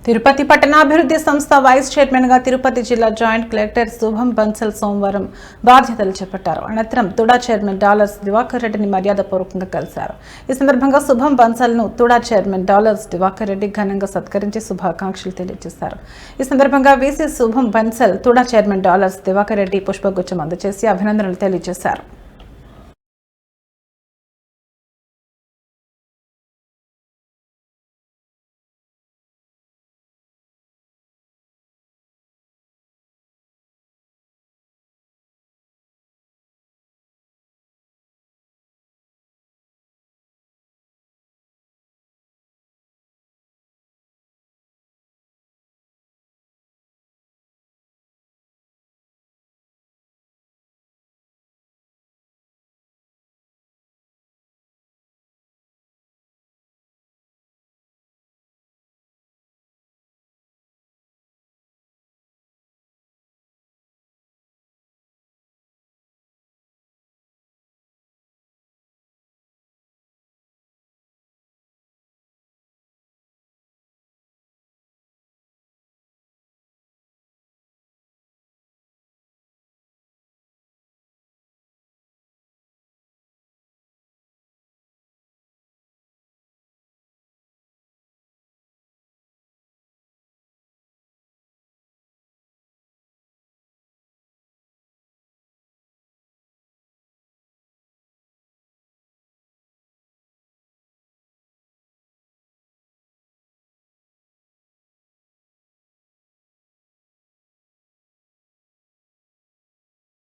తిరుపతి పట్టణాభివృద్ధి సంస్థ vice chairman గా తిరుపతి జిల్లా జాయింట్ కలెక్టర్ శుభం బన్సల్ సోమవారం బాధ్యతలు చేపట్టారు. అనంతరం తుడా చైర్మన్ డాలర్స్ దివాకర్ రెడ్డిని మర్యాదపూర్వకంగా కలిశారు. ఈ సందర్భంగా శుభం బన్సల్ ను తుడా చైర్మన్ డాలర్స్ దివాకర్ రెడ్డి ఘనంగా సత్కరించి శుభాకాంక్షలు తెలియజేశారు. ఈ సందర్భంగా వీసీ శుభం బన్సల్ తుడా చైర్మన్ డాలర్స్ దివాకర్ రెడ్డి పుష్పగుచ్చం అందజేసి అభినందనలు తెలియజేశారు.